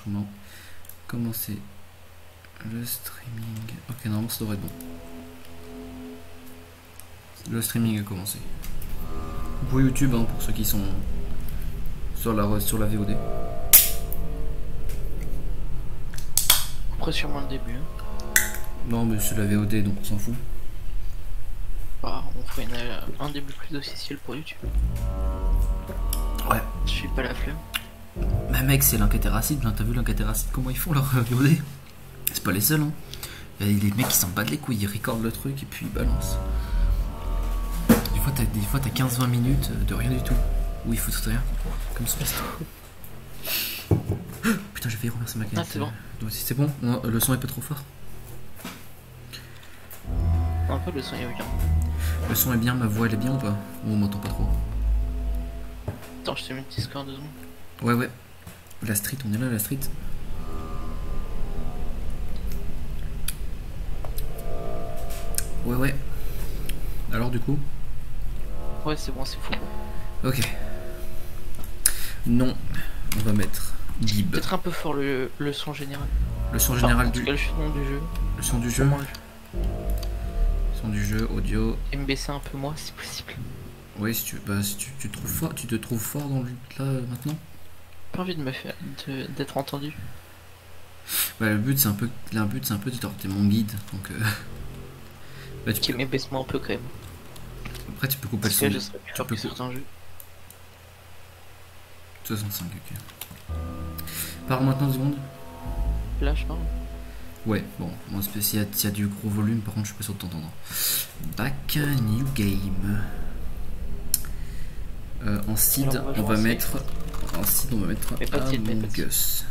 enregistrement. Commencer le streaming. Ok, normalement ça devrait être bon. Le streaming a commencé. Pour YouTube, hein, pour ceux qui sont sur la VOD. Après sûrement le début. Hein. Non mais c'est la VOD donc on s'en fout. Bah, on ferait un début plus officiel pour YouTube. Ouais. Je suis pas la flemme. Mais mec, c'est l'incatéracide, hein. T'as vu l'incatéracide, comment ils font leur VOD? C'est pas les seuls, hein. Y a les mecs qui s'en battent les couilles, ils recordent le truc et puis ils balancent. Des fois t'as 15-20 minutes de rien du tout. Où il faut tout rien. Comme ça. Putain, j'ai failli renverser ma canette. Ah, c'est bon. C'est bon? Non, le son est pas trop fort. Un peu, le son est bien. Le son est bien, ma voix elle est bien ou pas? Ou on m'entend pas trop? Attends, je te mets le Discord 2 secondes. Ouais, ouais. La street, on est là, la street. Ouais, ouais. Alors, du coup? Ouais, c'est bon, c'est fou. Ok. Non, on va mettre Gib. Peut-être un peu fort le son général. Le son général du... le son du jeu. Le son du jeu. Son du jeu, audio. Et me baisser un peu moi, si possible. Oui, si tu, si tu trouves fort, tu te trouves fort dans le là maintenant. Pas envie de me faire d'être entendu. Bah, le but c'est un peu t'es mon guide donc. Bah, Ok, mais baisse-moi un peu quand même. Après tu peux couper le son. Tu peux certains jeux. 65, ok. Parle maintenant 2 secondes. Là je parle. Ouais, bon, moi s'il y a du gros volume, par contre je suis pas sûr de t'entendre. Back new game. En seed, on va mettre Among Us.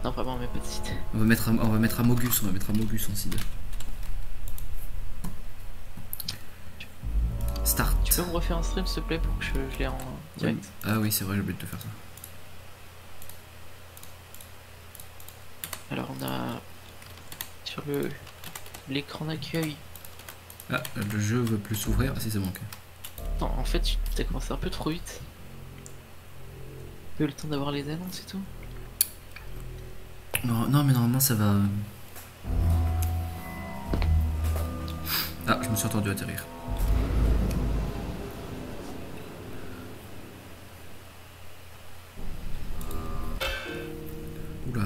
Non, vraiment, mais pas de site. On va mettre Amogus, en seed. Start. Tu peux me refaire un stream s'il te plaît pour que je l'ai en direct? Ah oui, c'est vrai, j'ai oublié de te faire ça. Alors on a sur l'écran d'accueil. Ah, le jeu veut plus s'ouvrir. Ah si, c'est bon. Okay. Non, en fait, tu as commencé un peu trop vite. Tu as eu le temps d'avoir les annonces et tout. Non, mais normalement ça va. Ah, je me suis entendu atterrir. Oula.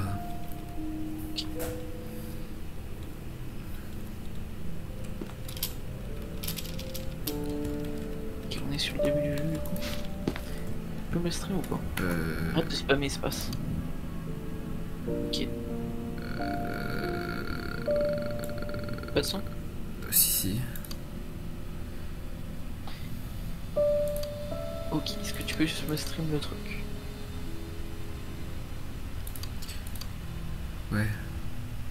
Ok, on est sur le début du jeu du coup. Tu peux me stream ou pas? Arrête de spammer espace. Ok. Pas de son? Si. Ok, est-ce que tu peux juste me stream le truc? Ouais.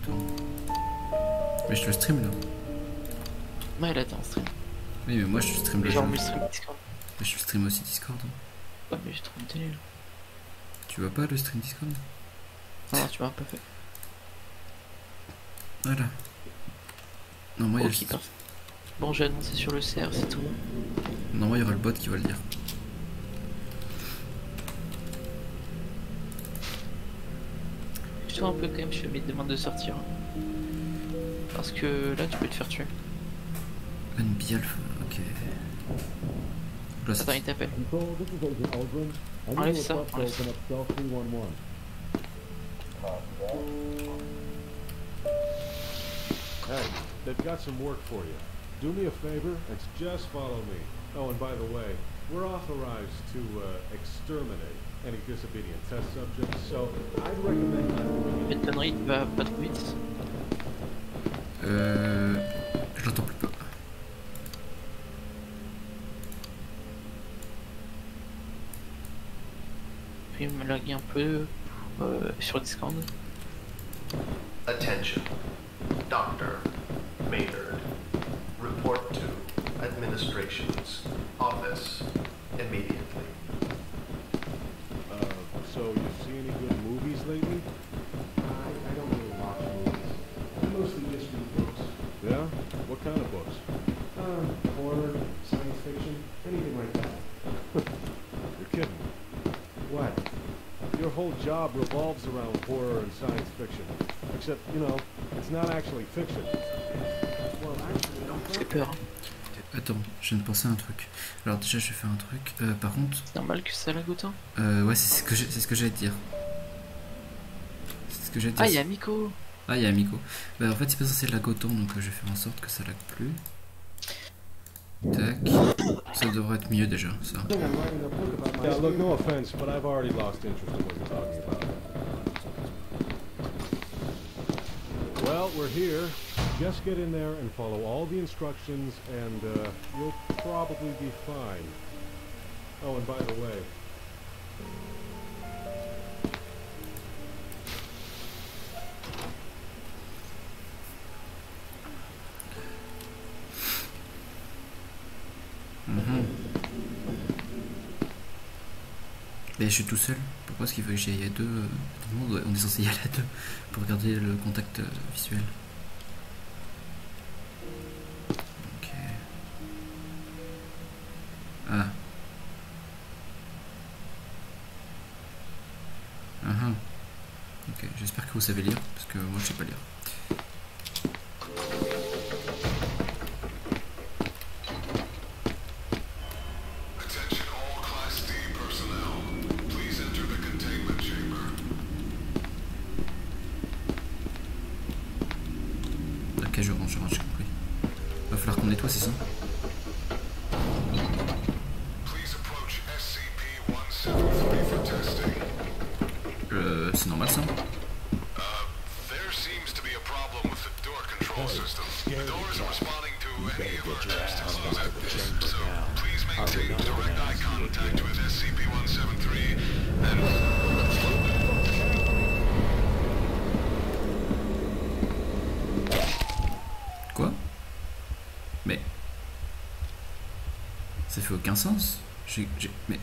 Attends. Mais je te stream là. Ouais, là t'es en stream. Oui, mais moi je stream le jeu. Genre, je stream Discord. Mais je stream aussi Discord. Hein. Ouais, mais j'ai trop de télé là. Tu vois pas le stream Discord? Non, tu m'as pas fait. Voilà. Non, moi ok, parfait. Bon, j'ai annoncé sur le CR, c'est tout. Non, moi il y aura le bot qui va le dire. Je te un peu quand même, je fais mes demandes de sortir. Parce que là, tu peux te faire tuer. Unbialf, ok. Là, attends, il t'appelle. Enlève ça, enlève ça. Hey, they've got some work for you. Do me a favor and just follow me. Oh, and by the way, we're authorized to exterminate any disobedient test subjects, so I'd recommend not doing it. M'étonnerie, il va pas trop vite. Je l'entends plus pas. Puis il me lague un peu sur Discord. Attention. Dr. Maynard. Report to administration's office immediately. So you see any good movies lately? I don't really watch movies. I mostly just read books. Yeah? What kind of books? Horror, science fiction, anything like that. You're kidding me. What? Your whole job revolves around horror and science fiction. Except, you know, it's not actually fiction. Well, actually, I'm J'ai peur. Attends, je viens de penser à un truc. Alors déjà je vais faire un truc. Par contre... C'est normal que ça la goûte, hein. Ouais, c'est ce que j'allais te dire. C'est ce que j'allais te dire. Ah, il y a Miko. Ah, il y a Miko. Bah en fait c'est pas censé lag autant, donc je vais faire en sorte que ça lag plus. Tac. Ça devrait être mieux déjà, ça. Yeah, look, no offense, but I've already lost interest in what you're talking about. Well, we're here. Just get in there and follow all the instructions, and you'll probably be fine. Oh, and by the way... Mais je suis tout seul. Pourquoi est-ce qu'il veut que j'y aille à deux? On est censé y aller à deux pour garder le contact visuel. Ok. Ah. Ok, j'espère que vous savez lire, parce que moi je sais pas lire. Ok, je range, j'ai compris. Va falloir qu'on nettoie, c'est ça? C'est normal ça? Quoi? Mais... ça fait aucun sens. Mais...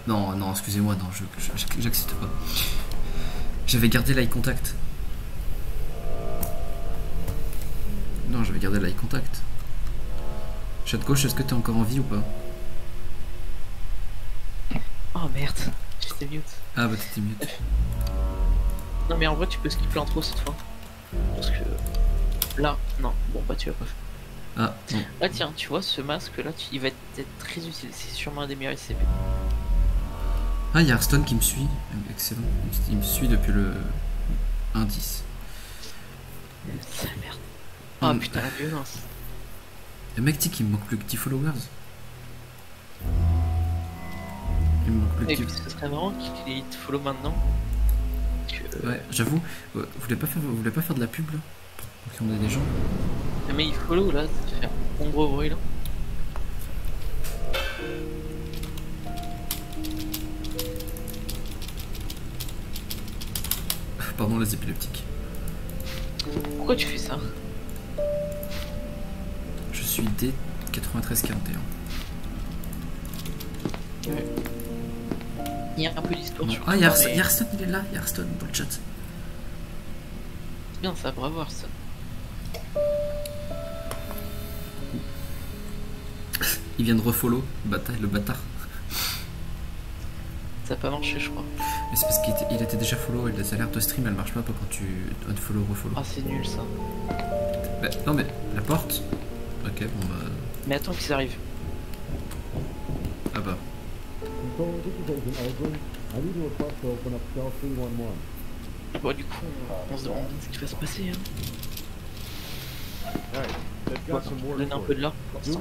non, excusez-moi, non, j'accepte pas. J'avais gardé l'eye contact. Non, j'avais gardé l'eye contact. Chat de gauche, est-ce que t'es encore en vie ou pas? Oh merde, j'étais mute. Ah bah t'étais mute. Non mais en vrai tu peux skip l'intro cette fois. Parce que... là, non, bon bah tu vas pas faire. Ah, bon. Là tiens, tu vois ce masque là, il va être très utile, c'est sûrement un des meilleurs SCP. Ah, il y a Hearthstone qui me suit, excellent. Il me suit depuis le 1.10. C'est la merde. Oh putain la violence. Le mec dit qu'il me manque plus que 10 followers. Il me manque plus que 10 followers. Ce serait marrant qu'il te follow maintenant. Ouais, j'avoue, vous voulez pas faire de la pub là? Pour qu'on ait des gens. Mais il follow là, ça fait un gros bruit là. Pardon les épileptiques. Pourquoi tu fais ça? Je suis D9341. Ouais. Il y a un peu d'histoire sur ah, Hearthstone il est là, Hearthstone dans le chat. C'est bien ça, bravo Hearthstone. Il vient de refollow, le bâtard. Ça a pas marché je crois. Mais c'est parce qu'il était déjà follow et les alertes de stream elles marchent pas quand tu unfollow, refollow. Ah c'est nul ça. Bah, non mais la porte. Ok bon bah... Mais attends qu'ils arrivent. Ah bah. Bon du coup on se demande ce qui va se passer hein. Bon, on donne un peu de l'art pour l'instant.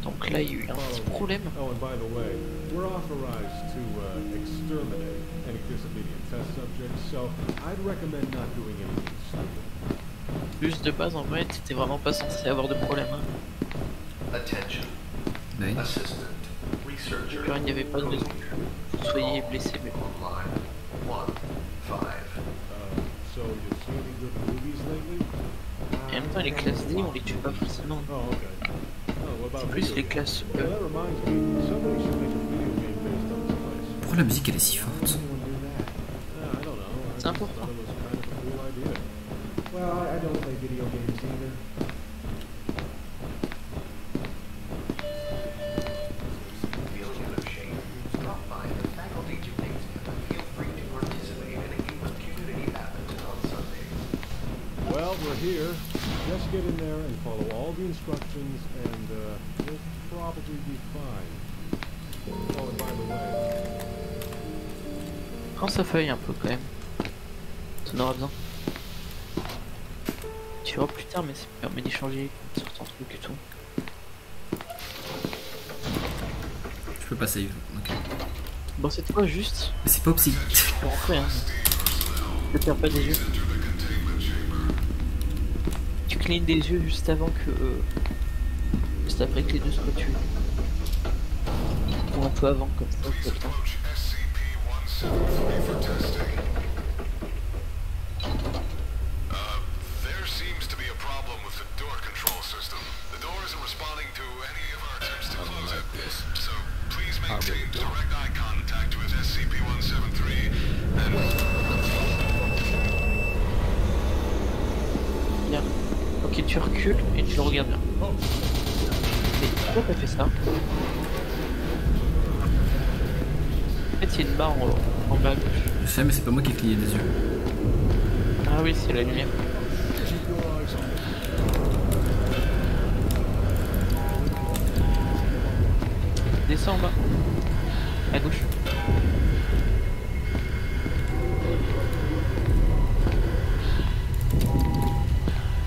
Donc là il y a eu un petit problème. Oh, and by the way, we're authorized to exterminate any disobedient test subjects, so I'd recommend not doing anything stupid. Juste de base en vrai, t'étais vraiment pas censé avoir de problème. Hein. Attention. Oui. Assistant. Researcher. Il n'y avait pas de raison que vous soyez blessé. Mais... So you've seen any good movies lately? En même temps, les classes D, on les tue pas forcément. Oh, okay. Oh, what about Plus les classes E. That reminds me, somebody should make a video game based on this place. Pourquoi la musique elle est si forte? I don't know. C'est important. It was kind of a cool idea. Well, I don't play video games either. Well, we're here. Just get in there and follow all the instructions, and you'll probably be fine. Oh, and by the way, Prends sa feuille un peu quand même. T'en auras besoin. Tu verras plus tard, mais ça permet d'échanger certains trucs et tout. Je peux pas save. Ok. Bon, c'était quoi juste? Mais c'est pas psy. Je peux rentrer, hein. Ne perds pas des yeux. Tu clignes des yeux juste avant que. Juste après que les deux soient tués. Ou un peu avant, comme ça, tout le temps. There seems to be a problem with the door control system. The door isn't responding to any of our attempts to close it. So please maintain direct eye contact with SCP-173 and... Bien. Ok, tu recules et tu le regardes bien. Mais pourquoi t'as fait ça? En fait, il y a une barre en bas à gauche. Je sais, mais c'est pas moi qui ai cligné des yeux. Ah oui, c'est la lumière. Descends en bas. À gauche.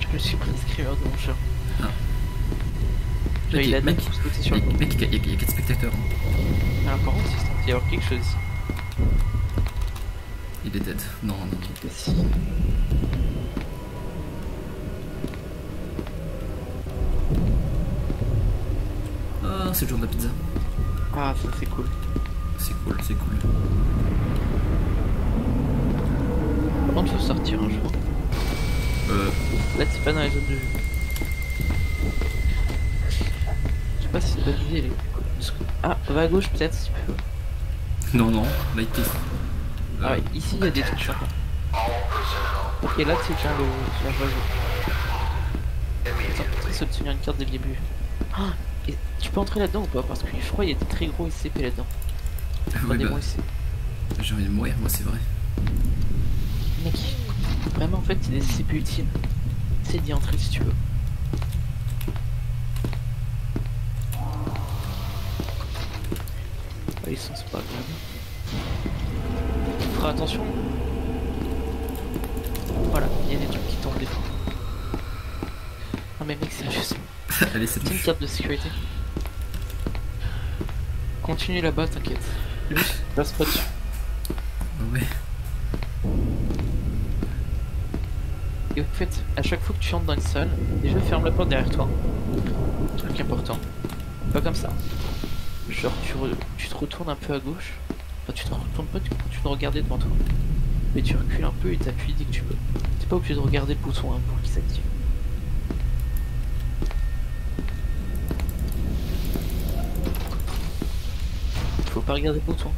Je me suis pris le screamer de mon chat. Ah. Il a Mec, sauté sur le dos. mec, il y a 4 spectateurs. Hein. Alors par contre, il est censé y avoir quelque chose ici. Il est dead. Non, non, non. Ici. Ah, c'est le jour de la pizza. Ah, ça c'est cool. C'est cool, c'est cool. Par contre, faut sortir, hein, je crois. Là, c'est pas dans les zones de vue. Je sais pas si c'est une bonne idée, les... Ah, va à gauche peut-être si tu peux. Non, non, là il teste. Ah ouais, ici il y a des trucs sympas. Ok, là c'est genre la voie. C'est ça de tenir une carte dès le début. Ah, et tu peux entrer là-dedans ou pas? Parce que je crois qu'il y a des très gros SCP là-dedans. Oui, Des bah, bons SCP. j'ai envie de mourir, moi c'est vrai. Mec, vraiment en fait c'est des SCP utiles. C'est d'y entrer si tu veux. Ils sont c'est pas grave. Tu feras attention. Voilà, il y a des trucs qui tombent des fois. Non mais mec, c'est juste Allez, c'est une carte de sécurité. Continue là-bas, t'inquiète. Juste, passe pas dessus. Ouais. Et au fait, à chaque fois que tu entres dans une salle, déjà ferme la porte derrière toi. Truc important. Pas comme ça. Genre tu te retournes un peu à gauche. Enfin tu te retournes pas, tu continues de regarder devant toi. Mais tu recules un peu et t'appuies dès que tu peux. T'es pas obligé de regarder le bouton hein, pour qu'il s'active. Faut pas regarder le bouton.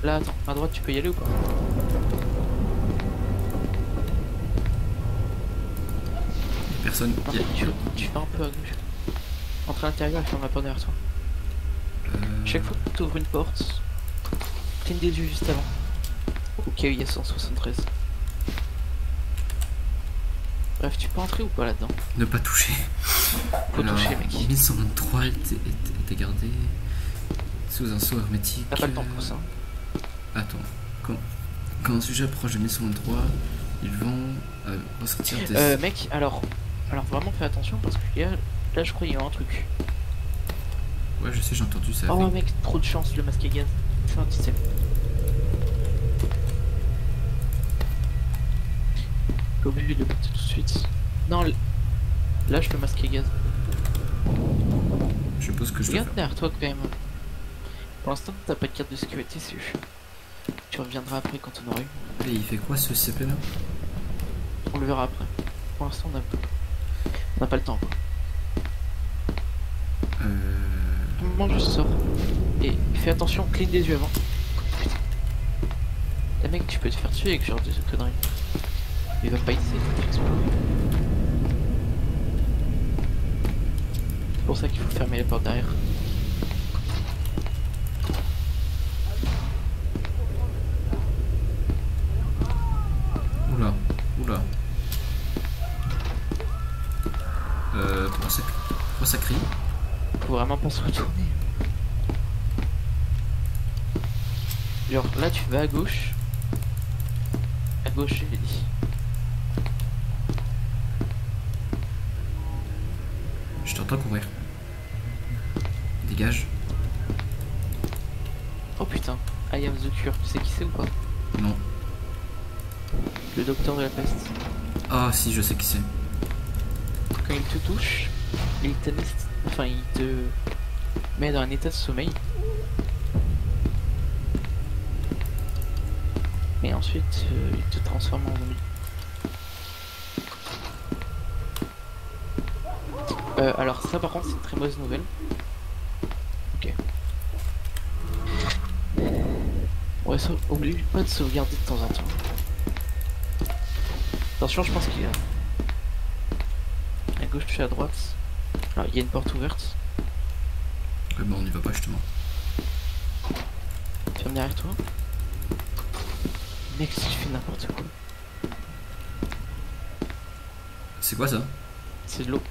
Là attends, à droite tu peux y aller ou pas? Personne. Non, tu vas un peu à gauche. Entre à l'intérieur et ferme la porte derrière toi. Chaque fois que tu ouvres une porte, cligne des yeux juste avant. Ok, il y a 173. Bref, tu peux entrer ou pas là-dedans? Ne pas toucher. Faut toucher, mec. 1123 était gardé sous un sceau hermétique. T'as pas le temps pour ça. Attends. Quand un sujet approche de 1123, ils vont ressortir des... Mec, alors vraiment fais attention parce que là je crois qu'il y a un truc. Ouais, je sais, j'ai entendu ça. Oh mec, trop de chance, le masque à gaz. C'est un système. T'es obligé de le mettre tout de suite. Non, lâche le masque à gaz. Je suppose que je dois Regarde faire. derrière toi quand même. Pour l'instant, t'as pas de carte de sécurité, c'est chiant. Tu reviendras après quand on aura eu. Et il fait quoi ce CP là? On le verra après. Pour l'instant, on n'a pas le temps. Quoi. Un moment, je sors. Et fais attention, cligne des yeux avant. Putain. Les mec, tu peux te faire tuer avec ce genre de conneries. Il va pas essayer de t'exploser. C'est pour ça qu'il faut fermer les portes derrière. Pourquoi ça crie? Faut vraiment pas se retourner. Genre là tu vas à gauche. À gauche j'ai dit. Je t'entends courir. Dégage. Oh putain, I am the cure, tu sais qui c'est ou pas? Non. Le docteur de la peste. Ah si, je sais qui c'est. Quand il te touche, il te met dans un état de sommeil. Et ensuite, il te transforme en zombie. Alors ça par contre c'est une très mauvaise nouvelle. Ok. Ouais, oublie pas de sauvegarder de temps en temps. Attention, je pense qu'il est là. À gauche, je suis à droite. Alors il y a une porte ouverte. Ouais, bon, on y va pas justement. Ferme derrière toi. Mec, si tu fais n'importe quoi. C'est quoi ça? C'est de l'eau.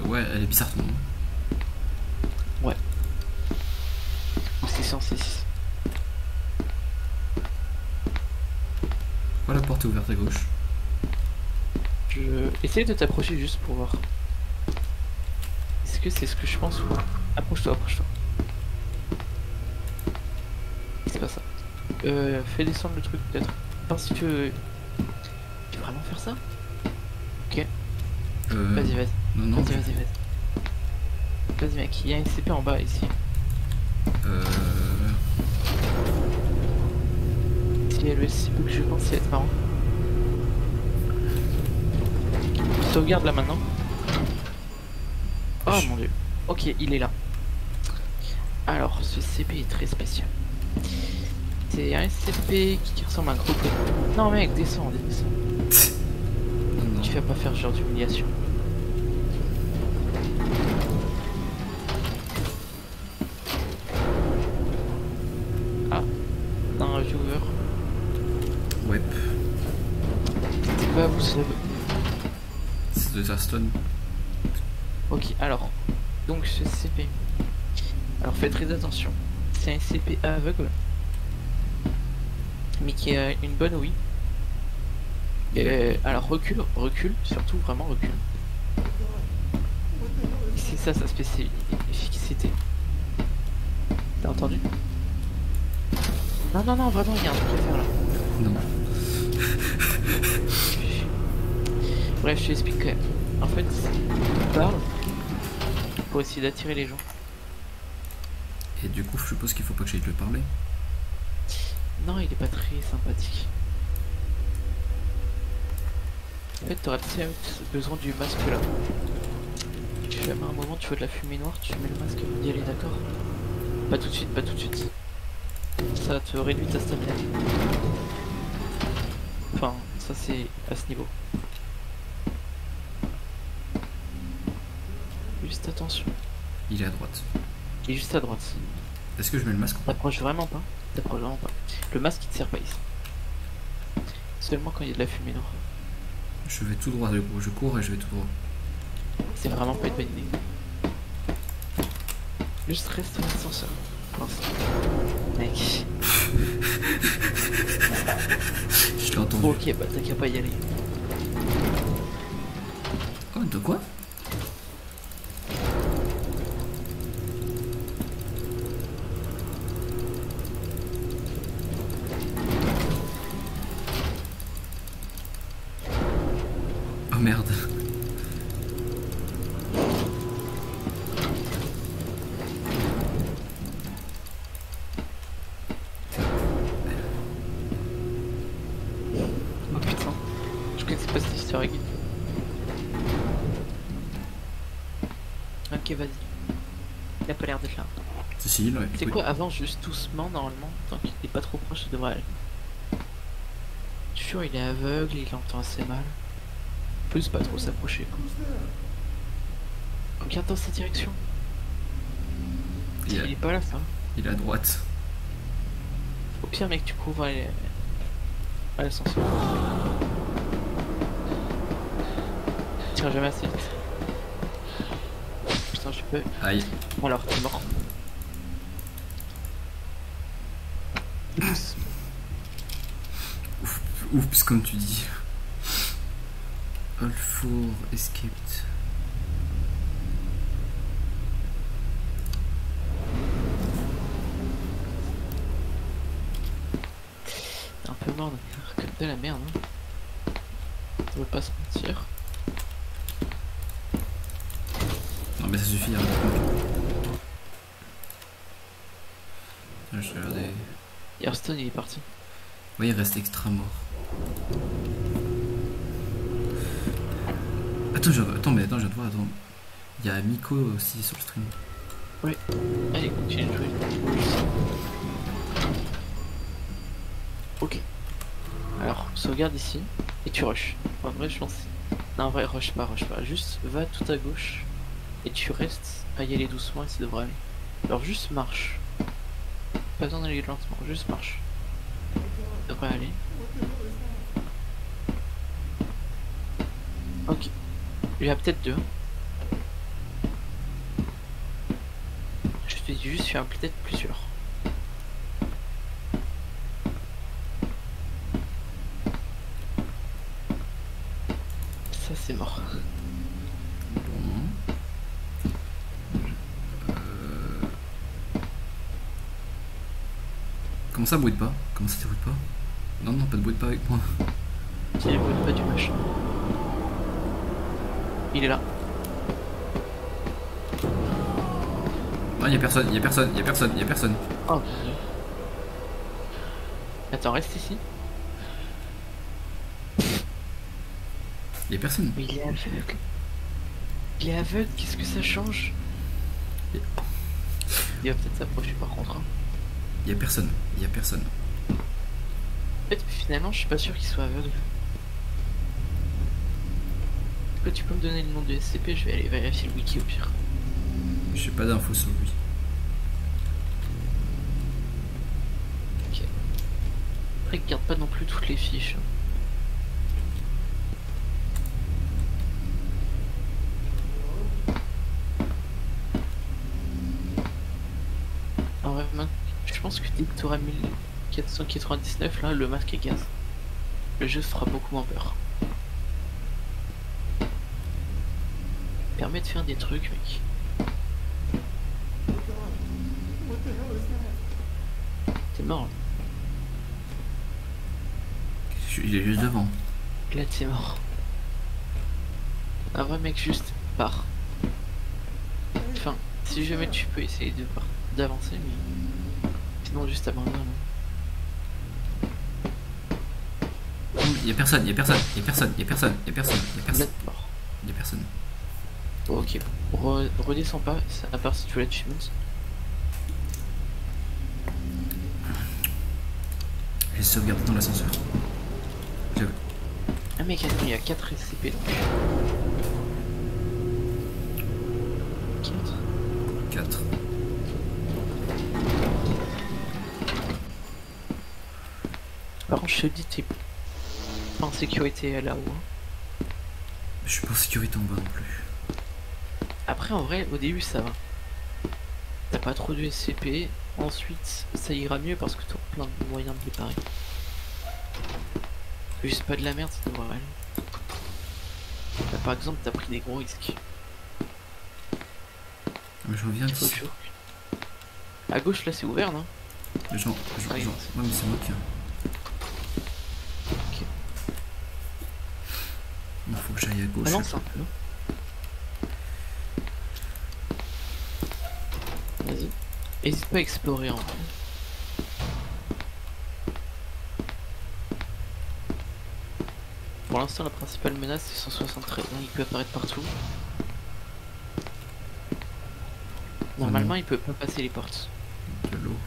Ouais, elle est bizarre ton nom. Ouais. Ou c'est 106. Pourquoi la porte est ouverte à gauche? Je essaye de t'approcher juste pour voir. Est-ce que c'est ce que je pense ou pas? Approche-toi, approche-toi. C'est pas ça. Fais descendre le truc peut-être. Parce que tu veux vraiment faire ça? Ok. Vas-y, vas-y. Non, Vas-y, vas-y, vas-y. Vas-y mec, il y a un SCP en bas ici. Si il y a le SCP que je pense, ça va être marrant. Sauvegarde là maintenant. Oh mon dieu. Ok, il est là. Alors, ce CP est très spécial. C'est un SCP qui ressemble à un gros peu. Non mec, descends, descends. non. Tu vas pas faire ce genre d'humiliation. Ah, un viewer. Ouais. C'est pas à vous, c'est C'est de Thurston. Ok, alors, donc ce CP. Alors faites très attention. C'est un CP aveugle. Mais qui a une bonne ouïe. Alors recule, surtout vraiment recule. C'est ça sa spécificité. T'as entendu? Non, non, non, vraiment, il y a un truc à faire là. Non. Bref, je t'explique quand même. En fait, il parle pour essayer d'attirer les gens. Et du coup, je suppose qu'il faut pas que j'aille lui parler. Non, il est pas très sympathique. En fait, t'aurais peut-être besoin du masque là. Tu fais à un moment, tu vois de la fumée noire, tu mets le masque avant d'y aller, d'accord? Pas tout de suite, pas tout de suite. Ça te réduit ta stamina. Enfin, ça c'est à ce niveau. Juste attention. Il est à droite. Il est juste à droite. Est-ce que je mets le masque ou pas? T'approches vraiment pas. T'approches vraiment pas. Le masque il te sert pas ici. Seulement quand il y a de la fumée noire. Je vais tout droit, je cours et je vais tout droit. C'est vraiment pas une bonne idée. Juste reste dans l'ascenseur. Pour l'instant. Mec. Je l'ai entendu. Ok, bah t'as qu'à pas y aller. Oh, de quoi? Oh merde. Oh putain. Je connaissais pas cette histoire avec. Ok, vas-y. Il a pas l'air d'être là. Si, là, C'est oui. quoi, avant juste doucement normalement, tant qu'il est pas trop proche, ça devrait aller. Je suis sûr, il est aveugle, il entend assez mal. Plus pas trop s'approcher quoi. Regarde dans sa direction. Il Il est pas là ça. est à droite. Au pire mec tu couvres à l'ascenseur. tire jamais assez vite. Putain, je peux. Aïe. Alors, t'es mort. Oups. Oups, comme tu dis. All for escaped. T'es un peu mort comme de la merde. Hein. On veut pas se mentir. Non mais ça suffit. Hein. Je vais regarder. Hearthstone il est parti. Oui, il reste extra mort. Attends, je viens de voir, attends. Il y a Miko aussi sur le stream. Oui. Allez, continue de jouer. Ok. Alors, sauvegarde ici et tu rush. En vrai, je pense. Non, en vrai, rush pas. Juste va tout à gauche et tu restes à y aller doucement et ça devrait aller. Alors, juste marche. Pas besoin d'aller lentement, juste marche. Ça devrait aller. Ok. Il y a peut-être deux. Je te dis juste, il y a peut-être plusieurs. Ça c'est mort. Bon. Comment ça bruite pas? Comment ça bruite pas? Non, non, pas de bruite pas avec moi. C'est le bruit pas du machin. Il est là. Non, y'a personne. Oh mon dieu. Attends, reste ici. Y'a personne. Mais il est aveugle. Il est aveugle, qu'est-ce que ça change? Il va peut-être s'approcher par contre. Hein. Y'a personne. En fait, finalement, je suis pas sûr qu'il soit aveugle. Est-ce que tu peux me donner le nom du SCP? Je vais aller vérifier le wiki au pire. J'ai pas d'infos sur lui. Ok. Après, regarde pas non plus toutes les fiches. En vrai, je pense que dès que tu auras 1499, là, le masque est gaz. Le jeu fera beaucoup moins peur. Permet de faire des trucs, mec. T'es mort. Il est juste devant. Là, t'es mort. Un vrai mec, juste part. Enfin, si jamais tu peux essayer d'avancer, mais sinon juste abandonne. Y'a personne. Là, t'es mort. Y'a personne. Ok, redescends pas, à part si tu veux l'achievement. J'ai sauvegardé dans l'ascenseur. Ah mec, attends, il y a 4 SCP donc. 4. Par contre, je te dis, t'es pas en sécurité là-haut. Hein. Je suis pas en sécurité en bas non plus. Après, en vrai, au début, ça va. T'as pas trop de SCP. Ensuite, ça ira mieux parce que t'as plein de moyens de réparer. Juste pas de la merde, ça devrait aller. Là, par exemple, t'as pris des gros risques. Mais je reviens Faut ici. toujours. À gauche, là, c'est ouvert, non? Ouais, mais c'est moi qui. Ok. Il faut que j'aille à gauche. Balance un peu. Vas-y. Hésite pas à explorer en vrai. Pour l'instant, la principale menace c'est 173, hein, il peut apparaître partout. Normalement, il peut pas passer les portes. De l'eau.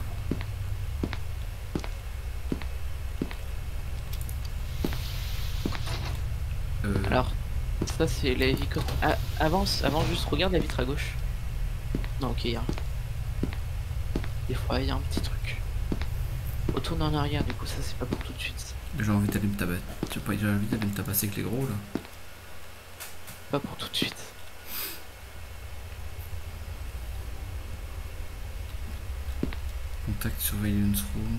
Alors, ça c'est la vie. Ah, avance, juste regarde la vitre à gauche. Non, ok, y'a rien. Des fois, il y a un petit truc. Retourne en arrière, du coup, ça c'est pas pour tout de suite. J'ai envie d'aller me tabasser. J'ai envie d'aller me tabasser avec les gros là. Pas pour tout de suite. Contact surveillance room.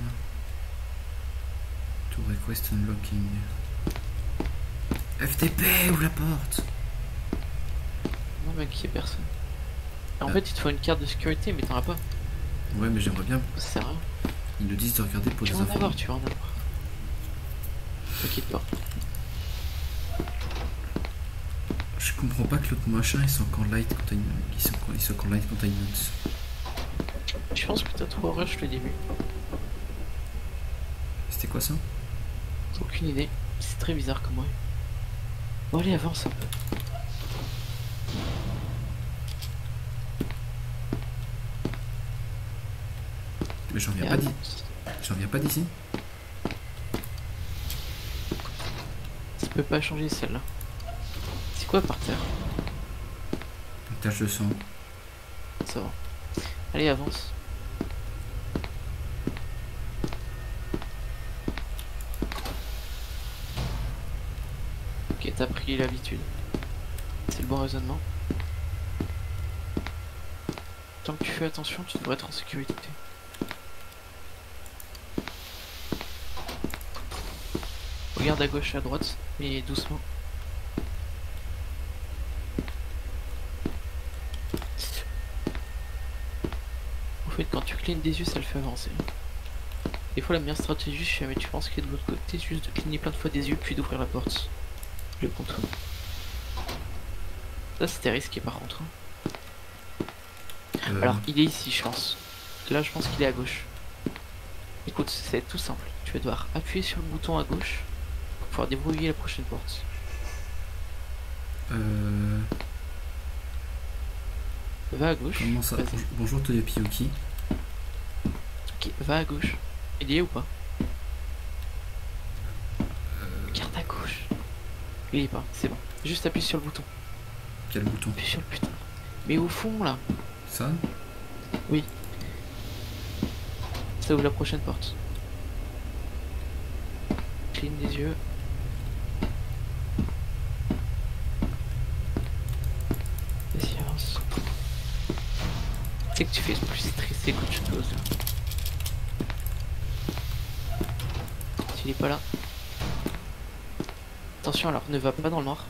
To request unlocking. FTP, ouvre la porte. Non mais qui est personne. En fait il te faut une carte de sécurité mais t'en as pas. Ouais, mais j'aimerais bien. Ça sert à rien. Ils nous disent de regarder pour Tu des vas en infos. avoir, tu vas en avoir. T'inquiète pas. Je comprends pas que l'autre machin ils sont encore light quand t'as une. Ils sont encore light quand t'as une note. Je pense que t'as trop rush le début. C'était quoi ça? Aucune idée. C'est très bizarre comme moi. Bon allez avance un peu. Mais j'en viens Et pas d'ici. avance. J'en viens pas d'ici. Ça peut pas changer celle-là. C'est quoi par terre? Une tache de sang. Ça va. Allez avance. Ok, t'as pris l'habitude. C'est le bon raisonnement. Tant que tu fais attention, tu devrais être en sécurité. Regarde à gauche et à droite, mais doucement. En fait, quand tu clignes des yeux, ça le fait avancer. Des fois, la meilleure stratégie, si jamais tu penses qu'il est de l'autre côté, c'est juste de cligner plein de fois des yeux, puis d'ouvrir la porte. Le contour. Ça, c'était risqué par contre. Alors, il est ici, je pense. Là, je pense qu'il est à gauche. Écoute, c'est tout simple. Tu vas devoir appuyer sur le bouton à gauche pour pouvoir débrouiller la prochaine porte. Va à gauche. Comment ça? Vas-y. Bonjour Toyopi. Ok, va à gauche. Il y est ou pas? Regarde à gauche. Il y est pas, c'est bon. Juste appuie sur le bouton. Quel bouton? Appuie sur le putain. Mais au fond là. Ça? Oui. Ça ouvre la prochaine porte. Cligne des yeux. Vas-y, avance. C'est que tu fais plus stresser qu'autre chose. S'il est pas là. Attention alors, ne va pas dans le noir.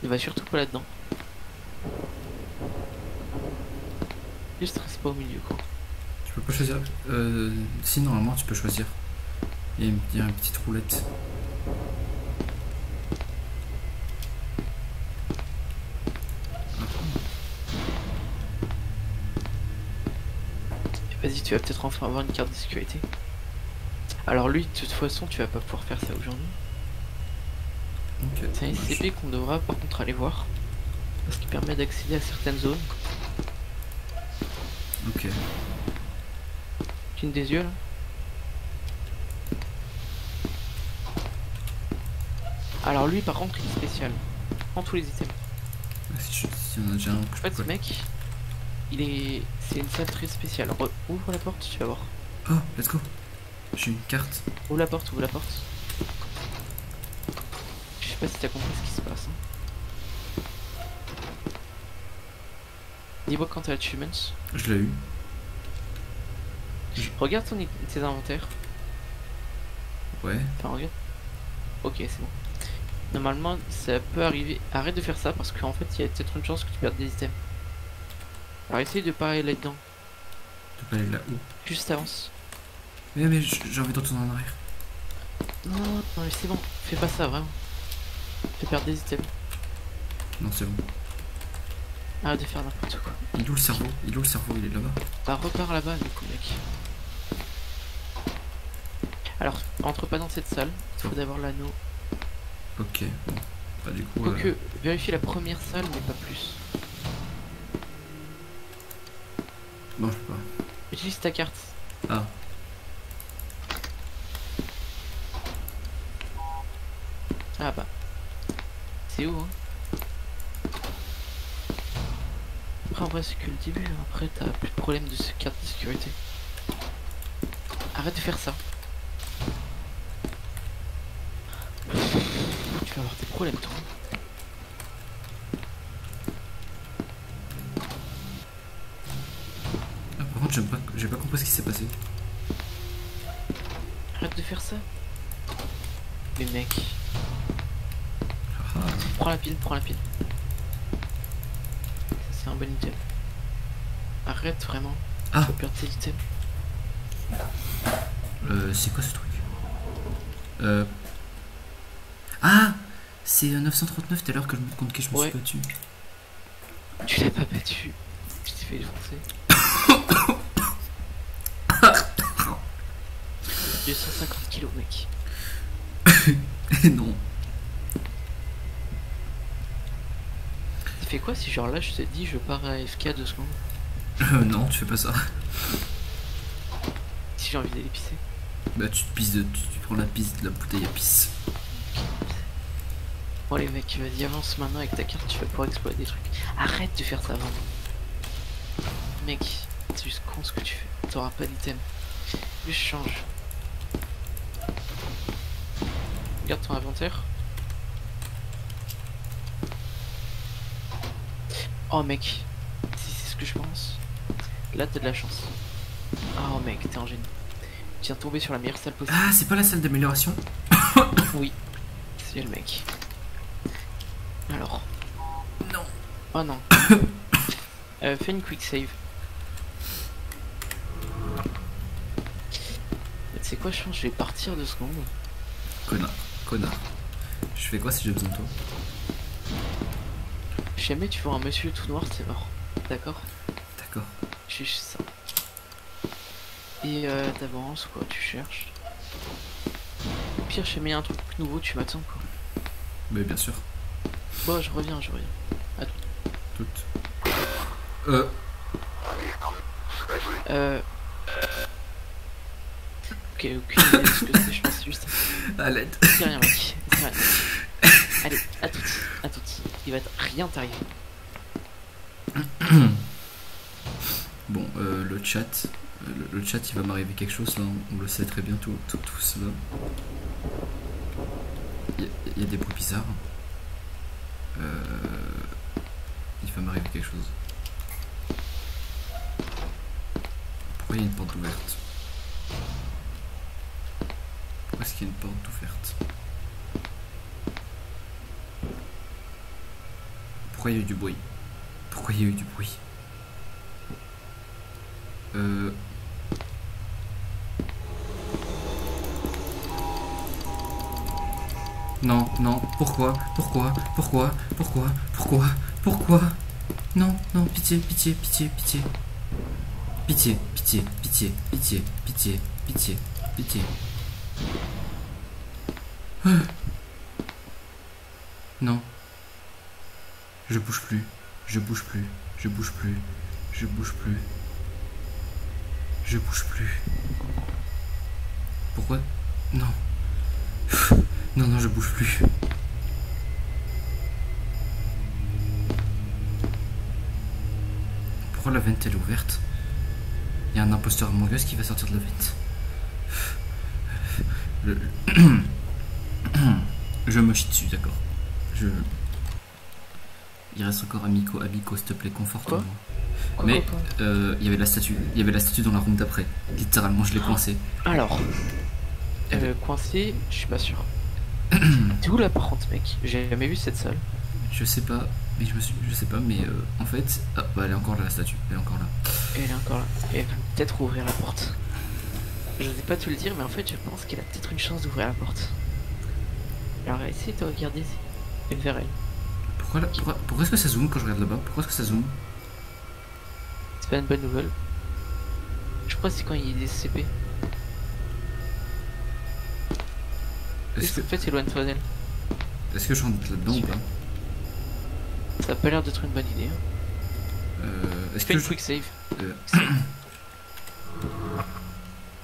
Ne va surtout pas là-dedans. Juste reste pas au milieu quoi. Tu peux pas choisir. Si, normalement tu peux choisir. Il y a une petite roulette. Vas-y, tu vas peut-être enfin avoir une carte de sécurité. Alors lui, de toute façon, tu vas pas pouvoir faire ça aujourd'hui. Ok. C'est un SCP qu'on devra par contre aller voir. Parce qu'il permet d'accéder à certaines zones. Ok. Cligne des yeux là. Alors lui par contre il est spécial. Prends tous les items. Si on a déjà un que En je fait peux ce pas- mec, c'est une salle très spéciale. Ouvre la porte, tu vas voir. Oh, let's go. J'ai une carte. Ouvre la porte, ouvre la porte. Je sais pas si t'as compris ce qui se passe. Hein. Dis-moi quand t'as achievements. Je l'ai eu. Regarde tes inventaires. Ouais. Enfin regarde. Ok c'est bon. Normalement ça peut arriver. Arrête de faire ça parce qu'en fait il y a peut-être une chance que tu perdes des items. Alors essaye de pas aller là-dedans. Tu peux aller là où? Juste avance. Mais j'ai envie de retourner en arrière. Non, non mais c'est bon. Fais pas ça vraiment. Fais perdre des items. Non, c'est bon. Arrête de faire n'importe quoi. Il est où le cerveau? Il est où le cerveau? Il est là-bas. Bah repars là-bas du coup mec. Alors, entre pas dans cette salle, il faut d'abord l'anneau. Ok. Bon. Bah du coup. Quoique, vérifie la première salle mais pas plus. Non, je peux pas. Utilise ta carte. Ah. Ah bah. C'est où hein? Après en vrai c'est que le début, après t'as plus de problème de carte de sécurité. Arrête de faire ça. Tu vas avoir des problèmes toi. contre, j'ai pas compris ce qui s'est passé. Arrête de faire ça. Mais mec, Ah, prends la pile, prends la pile. Ça, c'est un bon item. Arrête vraiment. Ah. Tu vas perdre tes items. c'est quoi ce truc? Ah, c'est 939 tout à l'heure que contre qui je me suis Ouais. battu. Tu l'as pas battu. Je t'ai fait défoncer. 250 kilos, mec. Non. Ça fait quoi si genre là je te dis je pars à FK 2 secondes? Non, tu fais pas ça. Si j'ai envie d'aller pisser. Bah tu te pisses tu prends la pisse de la bouteille à pisse. Bon les mecs, vas-y avance maintenant avec ta carte, tu vas pouvoir exploiter des trucs. Arrête de faire ça avant. Mec, c'est juste con ce que tu fais. T'auras pas d'item. Juste change. Regarde ton inventaire. Oh mec, si c'est ce que je pense, là t'as de la chance. Oh mec, t'es un génie. Tu viens de tomber sur la meilleure salle possible. Ah, c'est pas la salle d'amélioration? Oui, c'est le mec. Alors. Non. Oh non. Fais une quick save. Tu sais quoi, je pense que je vais partir 2 secondes. Connard. Je fais quoi si j'ai besoin de toi? Si jamais tu vois un monsieur tout noir, c'est mort. D'accord? D'accord. Je suis juste ça. Et t'avances quoi, tu cherches. Au pire, si jamais il y a un truc nouveau, tu m'attends quoi. Mais bien sûr. Bon, je reviens. Toutes. Ok, aucune idée de ce que c'est, je pense juste. À l'aide. C'est rien, mec. C'est rien. Allez, à toutes. Il va rien t'arriver. Bon, le chat. Le chat, il va m'arriver quelque chose là, on le sait très bien, tout ça. Il y a des bruits bizarres. Il va m'arriver quelque chose. Pourquoi il y a une porte ouverte? Pourquoi est-ce qu'il y a une porte ouverte? Pourquoi il y a eu du bruit? Non, pourquoi? Non, pitié. Non. Je bouge plus. Pourquoi? Non. Non, je bouge plus. Pourquoi la vente elle est ouverte? Il y a un imposteur Among Us qui va sortir de la vente. Je me chie dessus, d'accord. Il reste encore Amico, s'il te plaît, conforte-moi. Mais il y avait la statue dans la room d'après. Littéralement, je l'ai coincée. Alors, coincé, je suis pas sûr. T'es où là par contre, mec? J'ai jamais vu cette salle. Je sais pas, mais en fait, bah elle est encore là, la statue, elle est encore là. Elle est encore là. Elle va peut-être ouvrir la porte. Je sais pas te le dire, mais en fait, je pense qu'elle a peut-être une chance d'ouvrir la porte. Alors, essaye de regarder vers elle. Pourquoi est-ce que ça zoome quand je regarde là-bas? Pourquoi est-ce que ça zoome? C'est pas une bonne nouvelle. Je crois que c'est quand il y a des SCP. Est-ce que... En fait, éloigne-toi d'elle. Est-ce que je rentre là-dedans ou pas? Ça a pas l'air d'être une bonne idée. Est-ce Fais que une quick save.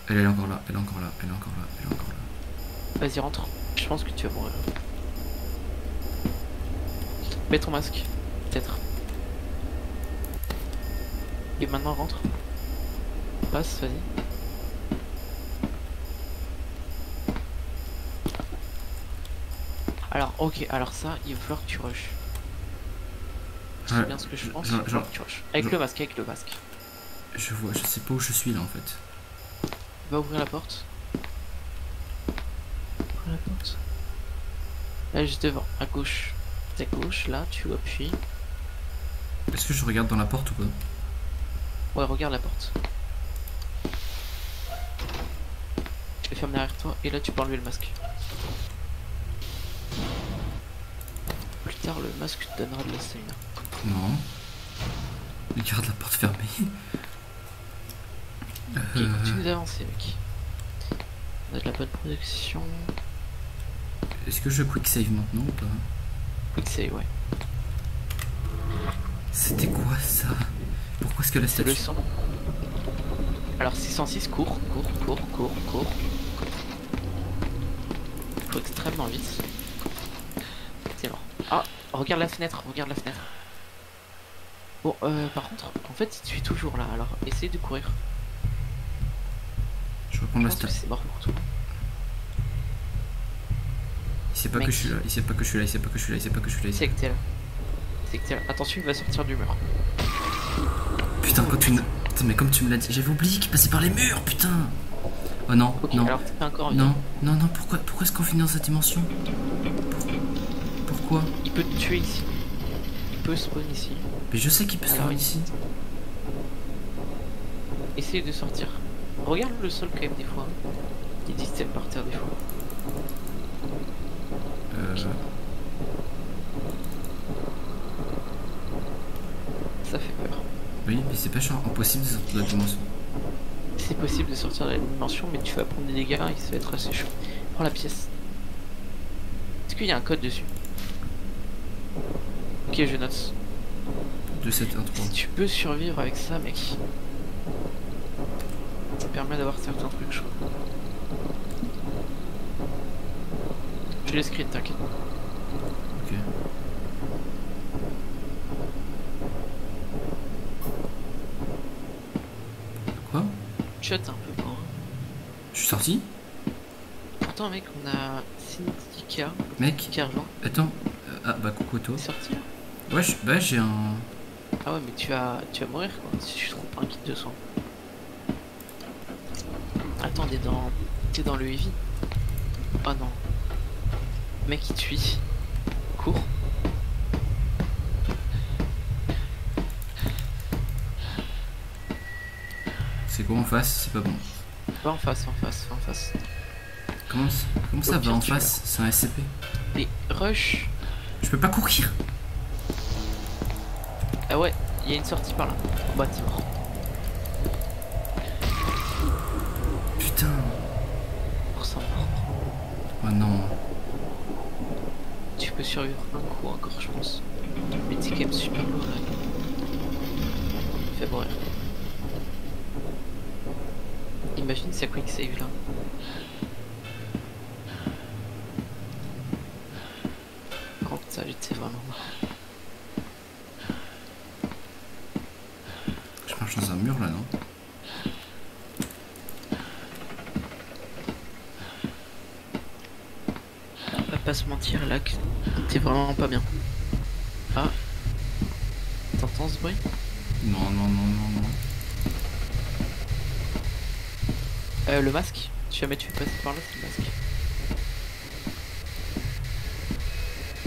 Elle est encore là. Vas-y, rentre. Je pense que tu vas mourir. Mets ton masque, peut-être. Et maintenant, rentre. Passe, vas-y. Alors, ok, alors ça, il va falloir que tu rushes. C'est bien ce que je pense, il va falloir que tu rushes. Avec le masque. Je sais pas où je suis là en fait. Va ouvrir la porte. Ouvrir la porte. Là, juste devant, à gauche. À gauche, là, tu appuies. Est-ce que je regarde dans la porte ou pas? Ouais, regarde la porte. Je vais fermer derrière toi et là tu peux enlever le masque. Plus tard, le masque te donnera de la stamina. Non. Mais garde la porte fermée. Ok, continue d'avancer, mec. On a de la bonne protection. Est-ce que je quick save maintenant ou pas? Quick save, ouais. C'était quoi ça? Pourquoi est-ce que la C'est le statue... son. Alors 606, cours. Faut extrêmement vite. C'est mort. Ah, regarde la fenêtre. Bon, par contre, en fait, il te suit toujours là, alors essaye de courir. Je reprends Je la pense que statue. c'est mort pour toi. Il sait pas Mec. que je suis là, il sait pas que je suis là, il sait pas que je suis là, il sait pas que je suis là. C'est que t'es là. Attention, il va sortir du mur. Putain, quand tu me... Putain, mais comme tu me l'as dit, j'avais oublié qu'il passait par les murs, putain. Oh non, Ok, non. alors t'es encore en vie. Non, pourquoi est-ce qu'on finit dans cette dimension? Pourquoi? Il peut te tuer ici. Il peut spawn ici. Mais je sais qu'il peut se Alors, faire ici. Essaye de sortir. Regarde le sol quand même des fois. Il dit que par terre des fois. Ça fait peur. Oui, mais c'est pas genre impossible de sortir de la dimension. C'est possible de sortir de la dimension, mais tu vas prendre des dégâts et ça va être assez chaud. Prends la pièce. Est-ce qu'il y a un code dessus? Ok, je note. 2713. Si tu peux survivre avec ça, mec, ça permet d'avoir certains trucs chauds. Je laisse screen, t'inquiète. Ok. Quoi? Shut un peu pour. Je suis sorti? Pourtant, mec, on a Syndicat. Mec, Argent. attends. Ah bah coucou toi. T'es sorti là? Ouais, bah j'ai un... Ah ouais, mais tu vas mourir quoi, si je trouve pas un kit de soin. Attends, t'es dans le heavy. Oh non. Mec, il te suit. Cours. C'est quoi en face? C'est pas bon. Va en face. Comment ça Au va en pire, tu face? C'est un SCP. Et rush. Je peux pas courir. Ah ouais, il y a une sortie par là. Bah, t'es mort. Putain. Pour ça, mort. Oh non. Tu peux survivre un coup encore, je pense. Mais t'es quand même super lourd là. Fais mourir. Imagine sa quick save là. Quand ça, j'étais vraiment mort. Je marche dans un mur là, non? On va pas se mentir là, que t'es vraiment pas bien. Ah. T'entends ce bruit? Non. Le masque. Si jamais tu veux passer par là, c'est le masque.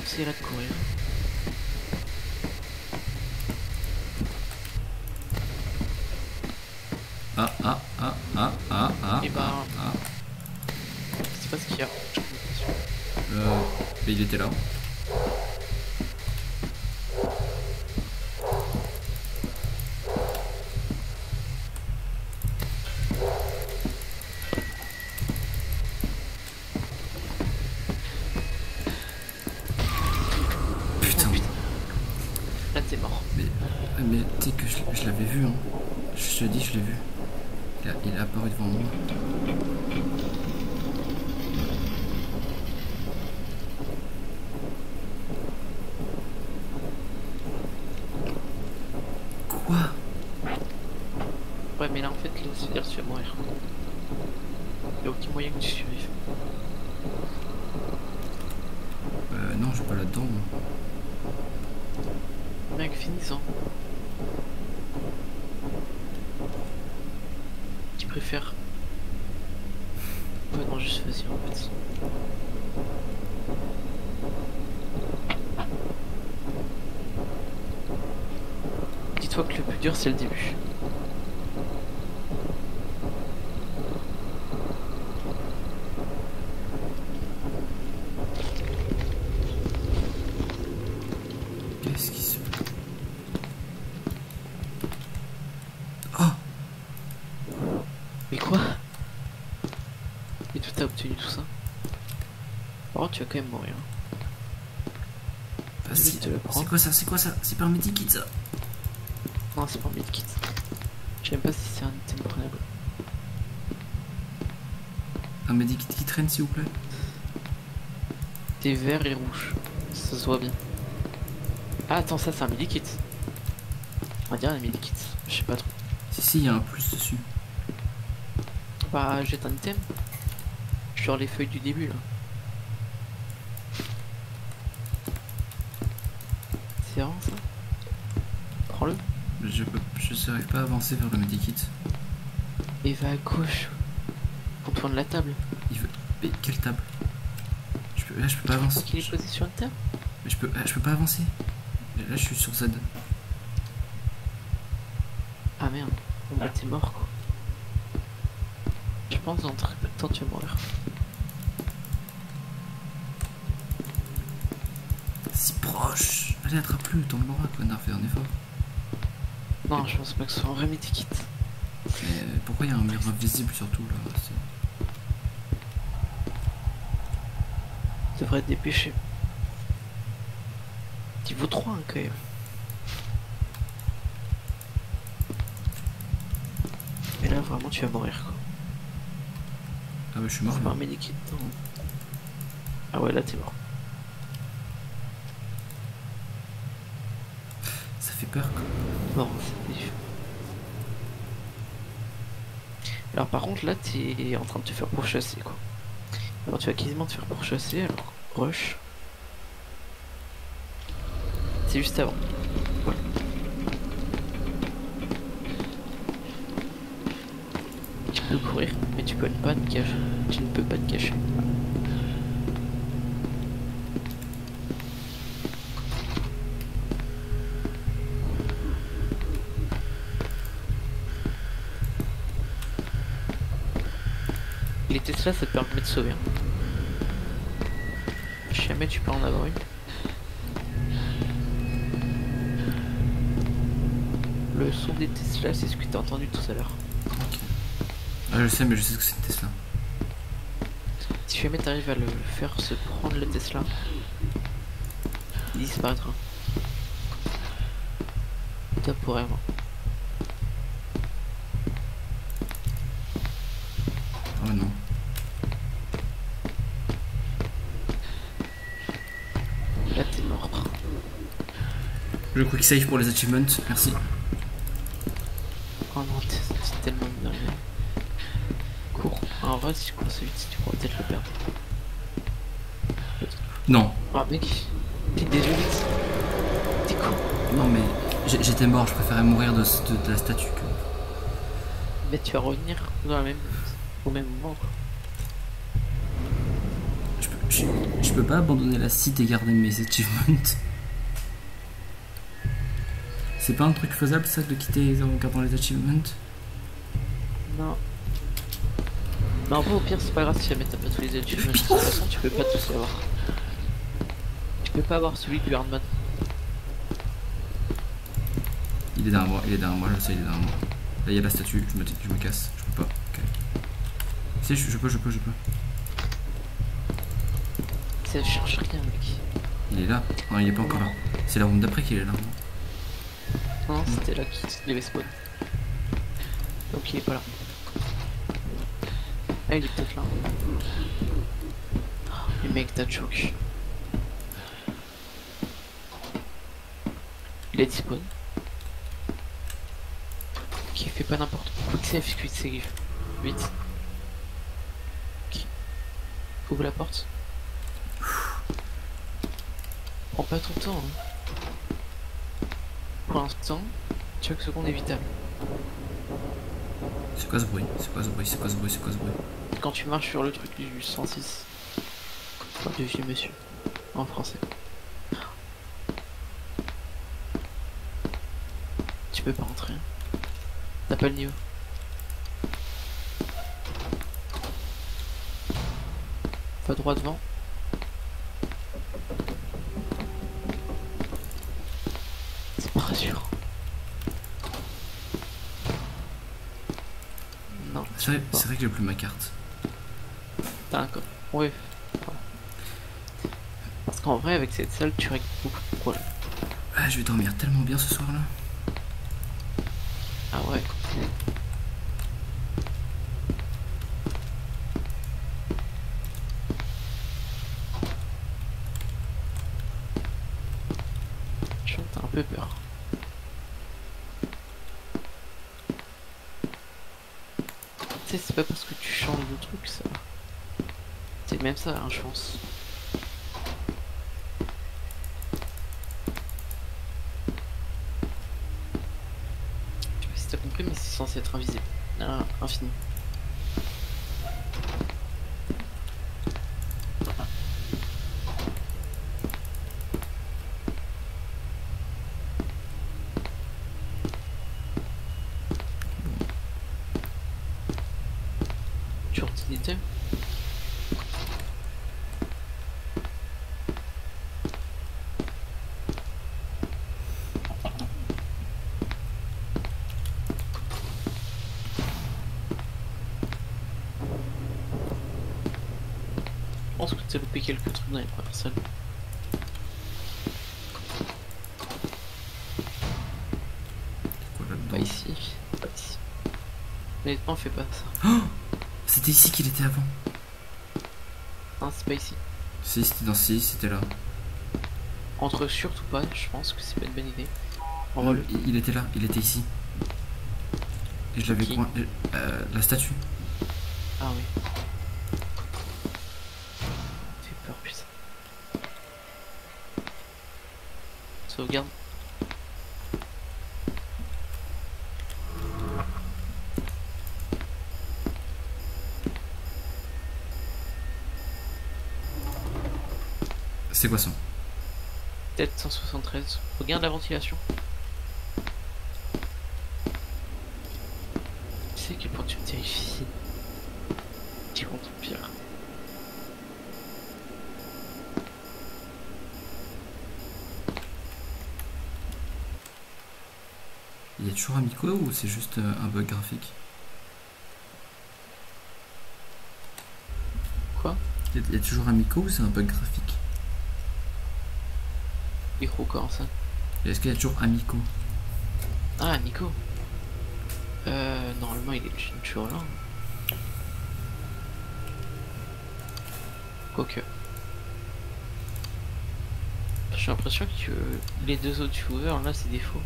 C'est là de courir. Et bah, je sais pas ce qu'il y a. Mais il était là. Putain. Là, t'es mort. Mais tu sais que je l'avais vu, hein. Je te dis, je l'ai vu. Il est apparu devant moi. Quoi? Ouais, mais là, en fait, là, c'est-à-dire que tu vas mourir. Y'a aucun moyen que tu survives. Non, je suis pas là-dedans. Moi. Mec, finis-en. préfères. Ouais, non, juste vas-y en fait. Dis-toi que le plus dur c'est le début. Qu'est-ce qui se... Oh! Mais quoi? Et tout a obtenu tout ça? Par contre, tu vas quand même mourir. Vas-y, Je vais te le prendre. c'est quoi ça? C'est quoi ça? C'est pas un medikit ça? Non, c'est pas un medkit. Je sais même pas si c'est un item prenable. Un medikit qui traîne s'il vous plaît? T'es vert et rouge. Ça se voit bien. Ah, attends, ça c'est un medikit. On va dire un medikit. Je sais pas trop. Si, il y a un plus dessus. Bah, jette un item. Sur les feuilles du début là. C'est vraiment ça? Prends-le. Je n'arrive pas à avancer vers le medikit. Et va à gauche. On tourne la table. Il veut... Mais quelle table? Là je peux pas avancer. Qu'il est posé sur une table? Mais je peux pas avancer. Là je suis sur Z. Ah merde. Bon bah t'es mort quoi. Je pense dans très peu de temps tu vas mourir. Si proche. Allez, attrape-le, tombe-moi, connard, fais un effort. Non, je pense pas que ce soit un vrai medikit. Mais pourquoi il y a un mur invisible surtout là? Ça devrait être dépêché. Niveau 3 hein, quand même. Et là vraiment tu vas mourir quoi. Ah ouais, je suis mort. C'est pas Là. un medikit non. Ah ouais là t'es mort. Ça fait peur quoi. Bon, c'est vif. Alors par contre là t'es en train de te faire pourchasser quoi. Alors tu vas quasiment te faire pourchasser alors rush. C'est juste avant. Voilà. Tu peux courir mais tu peux pas te cacher. Tu ne peux pas te cacher. Les Tesla ça te permet de sauver. Si jamais tu peux en avoir une. Le son des Tesla c'est ce que t'as entendu tout à l'heure. Ah je sais, mais je sais ce que c'est une Tesla. Si jamais t'arrives à le faire se prendre le Tesla, il disparaîtra. Temporairement. Oh non. Là t'es mort. Je quick save pour les achievements, merci. Oh non, t'es tellement bien. Cours. En vrai, si je cours assez vite, tu pourras peut-être le perdre. Non. Ah mec, t'es désolé. T'es con. Non mais j'étais mort, je préférais mourir de la statue que... Mais tu vas revenir dans la même... au même moment quoi. Je peux pas abandonner la site et garder mes achievements. C'est pas un truc faisable ça de quitter en gardant les achievements? Non. Mais en vrai, au pire, c'est pas grave si jamais t'as pas tous les achievements. De toute façon, tu peux pas tous les avoir. Tu peux pas avoir celui du Hardman. Il est derrière moi, je sais, il est derrière moi. Là il y a la statue, je me casse, je peux pas. Ok. Si, je peux. Ça cherche rien, mec. Il est là. Non, il est pas encore là. C'est la room d'après qu'il est là. Non, c'était là qu'il devait spawn. Donc il est pas là. Ah, il est peut-être là. Oh, mais mec, t'as choke. Il a dit spawn. Qui fait pas n'importe quoi. Quick save. Vite. Ok. Ouvre la porte. Prends pas ton temps. Hein. Pour l'instant, chaque seconde est vitale. C'est quoi ce bruit? C'est quoi ce bruit? C'est quoi ce bruit? C'est quoi ce bruit? Quand tu marches sur le truc du 106. Enfin, du vieux monsieur. En français. Tu peux pas rentrer. T'as pas le niveau. Pas droit devant. C'est pas rassurant. Non. C'est vrai que j'ai plus ma carte. T'as un code. Ouais. Parce qu'en vrai, avec cette salle, tu règles beaucoup de problèmes. Ah, je vais dormir tellement bien ce soir là. Ah ouais. J'en ai un peu peur. Tu sais, c'est pas parce que tu changes de truc, ça. C'est même ça, hein, je pense. Je sais pas si t'as compris, mais c'est censé être invisible. Ah, infini. Tu retires d'items. Je pense que t'as loupé quelques trucs dans les premières salles. Quoi Pas là-dedans? ici. Pas ici. Honnêtement, fais pas ça. Oh, c'était ici qu'il était avant. Non, c'est pas ici. Si, c'était dans si, c'était là. Entre surtout pas, je pense que c'est pas une bonne idée. On va le... Il était là, il était ici. Et je l'avais Qui? la statue. Ah oui. Fait peur, putain. Sauvegarde. C'est quoi ça? Tête 173. Regarde la ventilation. Tu sais quel point tu me terrifies. Tu comptes pire. Il y a toujours un Miko ou c'est juste un bug graphique? Quoi? Il y a toujours un Miko ou c'est un bug graphique? Micro quoi ça? Et est-ce qu'il y a toujours un Miko? Ah, Nico. Normalement il est toujours là. Quoique. J'ai l'impression que les deux autres viewers là c'est des faux.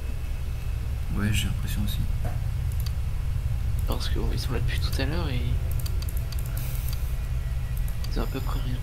Ouais, j'ai l'impression aussi. Parce qu'ils sont là depuis tout à l'heure et... ils ont à peu près rien.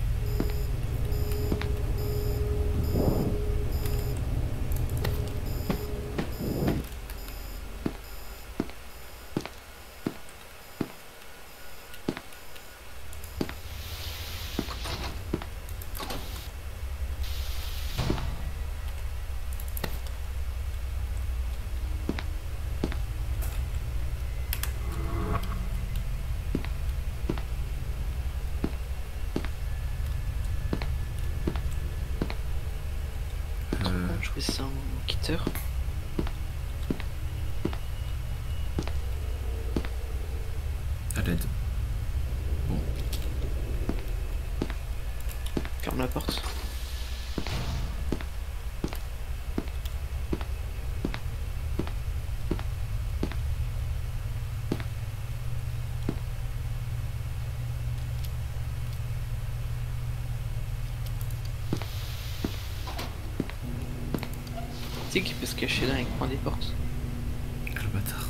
Je vais essayer un quitteur. À l'aide. Bon. Ferme la porte. Tu sais qu'il peut se cacher dans les coins des portes. Ah, le bâtard.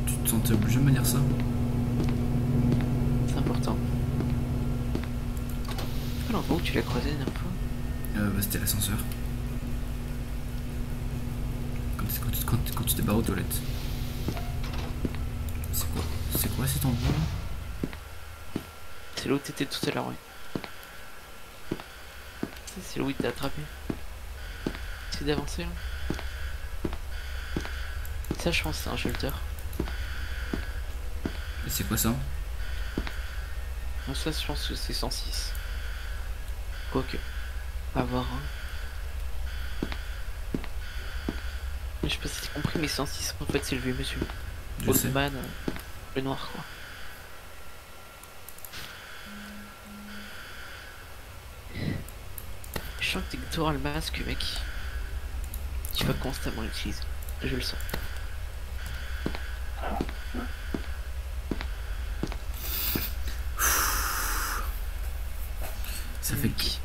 Tu te sentais obligé de me dire ça? C'est important. C'est pas l'endroit où tu l'as croisé la dernière fois? Bah, c'était l'ascenseur. Quand tu t'es barré aux toilettes. quoi cet endroit? C'est là où t'étais tout à l'heure, ouais. Ça, c'est là où il t'a attrapé. C'est d'avancer là. Ça, je pense que c'est un shelter. Et c'est quoi ça? Non, ça, je pense que c'est 106. Quoique. À voir, hein. Je sais pas si t'as compris, mais 106, en fait, c'est le vieux monsieur. Je sais. Oldman, le noir, quoi. Je sens que t'auras le masque, mec. Tu vas constamment l'utiliser. Je le sens.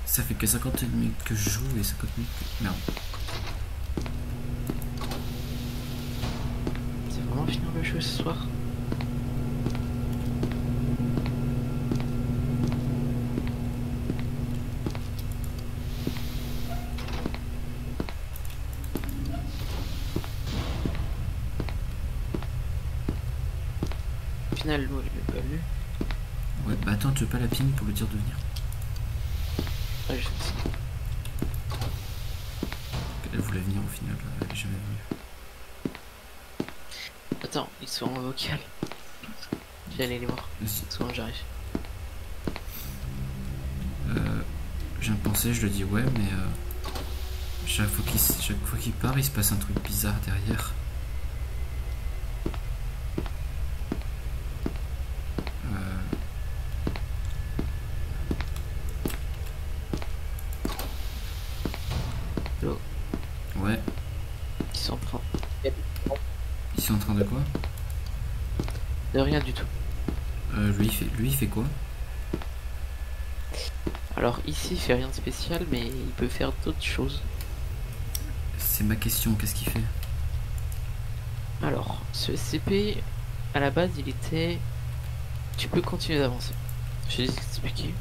Ça fait que 50 minutes que je joue et 50 minutes que... Merde. C'est vraiment finir le jeu ce soir? Finalement, je l'ai pas vu. Ouais, bah attends, tu veux pas la ping pour le dire de venir? Ouais, je sais. Elle voulait venir au final, elle est jamais venue. Attends, ils sont en vocal. Je vais aller les voir. Si. Souvent j'arrive. Je viens de penser, je le dis ouais, mais chaque fois qu'il part, il se passe un truc bizarre derrière. Ouais. Ils sont en train. Ils sont en train de quoi? De rien du tout. Lui il fait quoi? Alors ici il fait rien de spécial, mais il peut faire d'autres choses. C'est ma question, qu'est-ce qu'il fait? Alors, ce SCP, à la base il était... Tu peux continuer d'avancer. Je vais expliquer.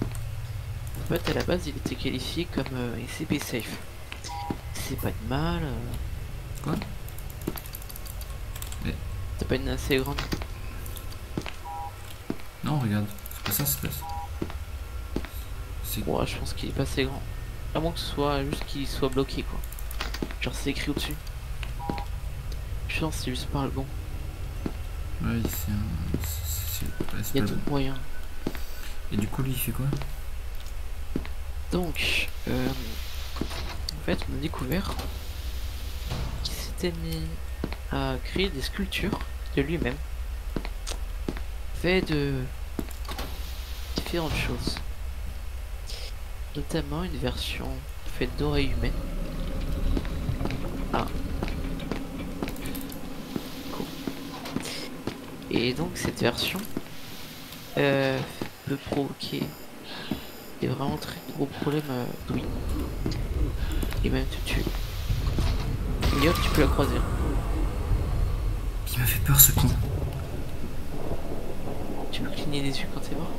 En fait, à la base il était qualifié comme SCP safe. C'est pas de mal. Quoi? Mais... T'as pas une assez grande? Non, regarde, c'est pas ça, c'est pas ça. C'est... Ouais, je pense qu'il est pas assez grand. À moins que ce soit juste qu'il soit bloqué quoi. Genre c'est écrit au-dessus. Je pense que c'est juste par le bon. Ouais, c'est un... Il y a d'autres moyens. Et du coup, lui, il fait quoi? Donc, en fait, on a découvert qu'il s'était mis à créer des sculptures de lui-même, fait de différentes choses, notamment une version faite d'oreilles humaines. Ah. Cool. Et donc cette version peut provoquer des vraiment très gros problèmes d'ouïe. Et même te tuer. Et hop, tu peux la croiser. Il m'a fait peur ce con. Tu peux cligner des yeux quand t'es mort.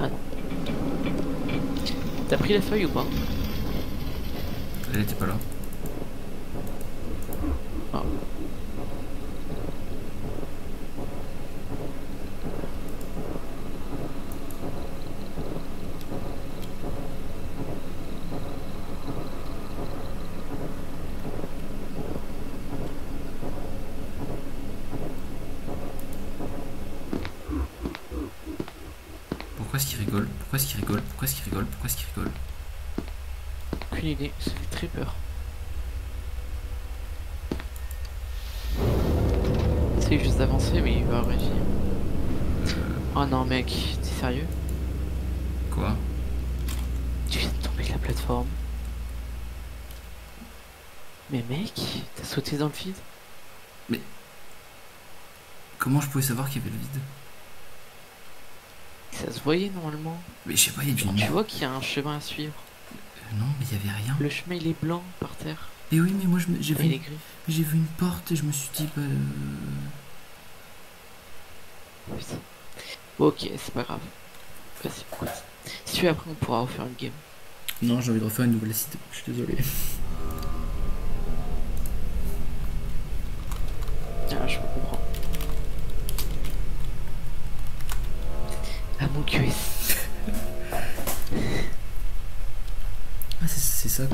Ah non. T'as pris la feuille ou pas? Elle était pas là. Ah. Pourquoi est-ce qu'il rigole? Pourquoi est-ce qu'il rigole? Pourquoi est-ce qu'il rigole? Pourquoi est-ce qu'il rigole? Aucune idée, ça fait très peur. C'est juste d'avancer, mais il va réussir. Oh non, mec, t'es sérieux? Quoi? Tu viens de tomber de la plateforme. Mais mec, t'as sauté dans le vide? Mais... Comment je pouvais savoir qu'il y avait le vide? Ça se voyait normalement. Mais je sais pas, il y a du... Tu vois qu'il y a un chemin à suivre. Non, mais il y avait rien. Le chemin il est blanc par terre. Mais oui, mais moi j'ai Et vu... les griffes. J'ai vu une porte et je me suis dit... Bah, Putain. Bon, ok, c'est pas grave. Vas-y, écoute. Si tu veux, après on pourra refaire une game. Non, j'ai envie de refaire une nouvelle cité. Je suis désolé. Ah, je comprends.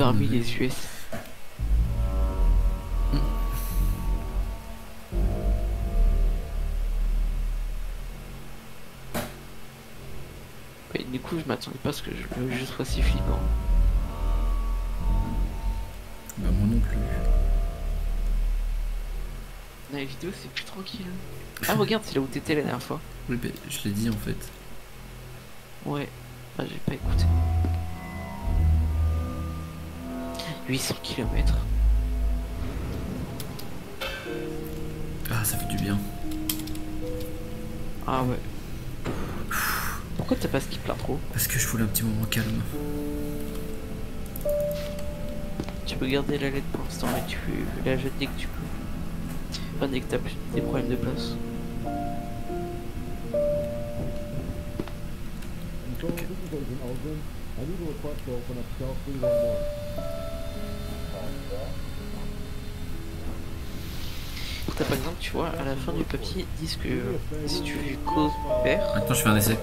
Parmi les US. Et du coup, je m'attendais pas à ce que le jeu soit si flippant. Bah moi non plus. Dans les vidéos, c'est plus tranquille. Ah, regarde, c'est là où t'étais la dernière fois. Oui, bah, je l'ai dit en fait. Ouais. Ah, j'ai pas écouté. 800 km. Ah, ça fait du bien. Ah ouais. Pourquoi t'as pas skip l'intro? Parce que je voulais un petit moment calme. Tu peux garder la lettre pour l'instant, mais tu peux la jeter dès que tu peux. Enfin, dès que t'as plus des problèmes de place. Control, this is Agent Aldrin. I need a request to open up cell 311. T'as par exemple, tu vois, à la fin du papier, ils disent que si tu coopères, Maintenant, je fais un essai.